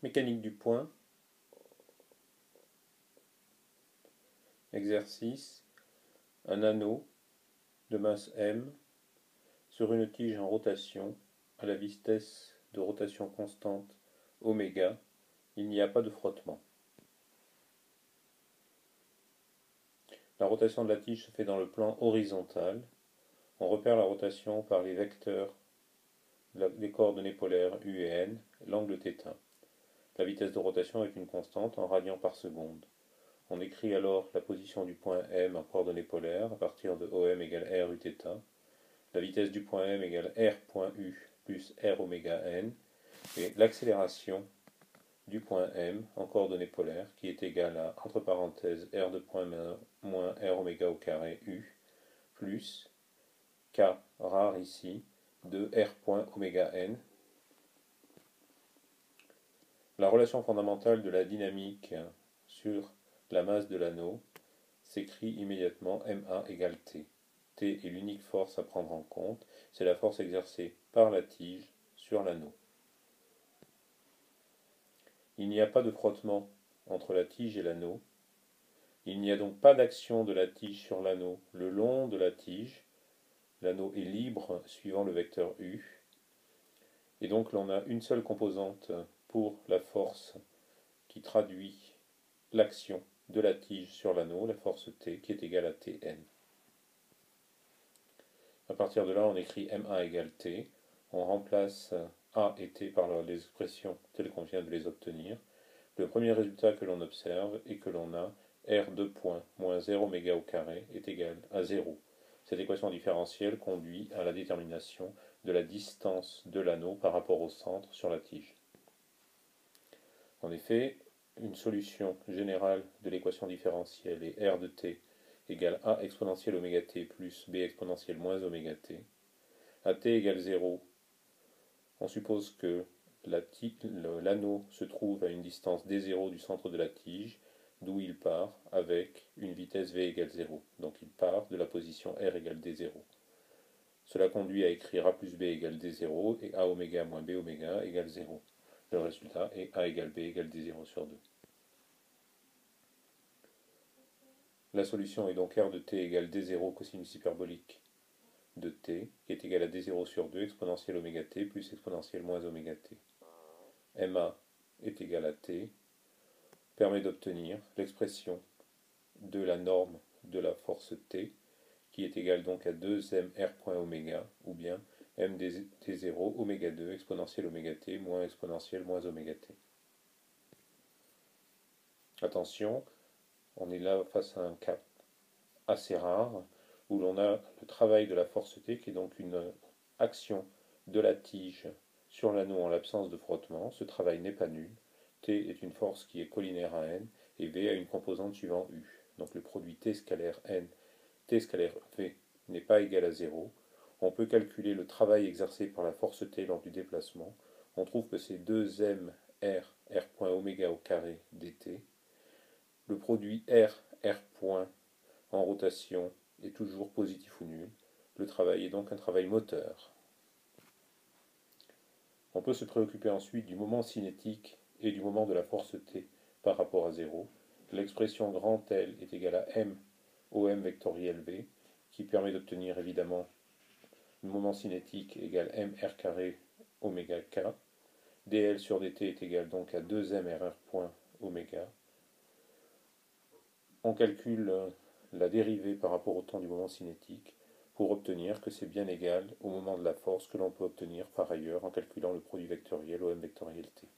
Mécanique du point, exercice, un anneau de masse m sur une tige en rotation à la vitesse de rotation constante oméga, il n'y a pas de frottement. La rotation de la tige se fait dans le plan horizontal. On repère la rotation par les vecteurs des coordonnées polaires u et n, l'angle θ. La vitesse de rotation est une constante en radians par seconde. On écrit alors la position du point M en coordonnées polaires à partir de OM égale R Uθ. La vitesse du point M égale R.U plus R oméga n. Et l'accélération du point M en coordonnées polaires qui est égale à, entre parenthèses, R de point moins R oméga au carré U plus K rare ici de R point oméga n. La relation fondamentale de la dynamique sur la masse de l'anneau s'écrit immédiatement Ma égale T. T est l'unique force à prendre en compte, c'est la force exercée par la tige sur l'anneau. Il n'y a pas de frottement entre la tige et l'anneau. Il n'y a donc pas d'action de la tige sur l'anneau le long de la tige. L'anneau est libre suivant le vecteur U. Et donc l'on a une seule composante pour la force qui traduit l'action de la tige sur l'anneau, la force T, qui est égale à Tn. À partir de là, on écrit Ma égale T. On remplace A et T par les expressions telles qu'on vient de les obtenir. Le premier résultat que l'on observe est que l'on a R2 point moins 0 oméga au carré est égal à 0. Cette équation différentielle conduit à la détermination de la distance de l'anneau par rapport au centre sur la tige. En effet, une solution générale de l'équation différentielle est R de t égale A exponentielle oméga t plus B exponentielle moins oméga t. À t égale 0, on suppose que l'anneau se trouve à une distance d0 du centre de la tige, d'où il part avec une vitesse v égale 0. Donc il part de la position r égale d0. Cela conduit à écrire a plus b égale d0 et a oméga moins b oméga égale 0. Le résultat est a égale b égale d0 sur 2. La solution est donc r de t égale d0 cosinus hyperbolique de t, qui est égal à d0 sur 2 exponentielle oméga t plus exponentielle moins oméga t. Ma est égal à t, permet d'obtenir l'expression de la norme de la force T, qui est égale donc à 2mr point oméga, ou bien m d0 oméga 2 exponentielle oméga t moins exponentielle moins oméga t. Attention, on est là face à un cas assez rare, où l'on a le travail de la force T, qui est donc une action de la tige sur l'anneau en l'absence de frottement. Ce travail n'est pas nul. T est une force qui est collinaire à n, et V a une composante suivant U. Donc le produit T scalaire n, T scalaire V n'est pas égal à 0. On peut calculer le travail exercé par la force T lors du déplacement. On trouve que c'est 2m r point oméga au carré dt. Le produit r point en rotation est toujours positif ou nul. Le travail est donc un travail moteur. On peut se préoccuper ensuite du moment cinétique et du moment de la force T par rapport à 0. L'expression grand L est égale à m OM vectoriel V, qui permet d'obtenir évidemment le moment cinétique égale mr carré oméga k. dl sur dt est égal donc à 2mrr point oméga. On calcule la dérivée par rapport au temps du moment cinétique pour obtenir que c'est bien égal au moment de la force que l'on peut obtenir par ailleurs en calculant le produit vectoriel OM vectoriel T.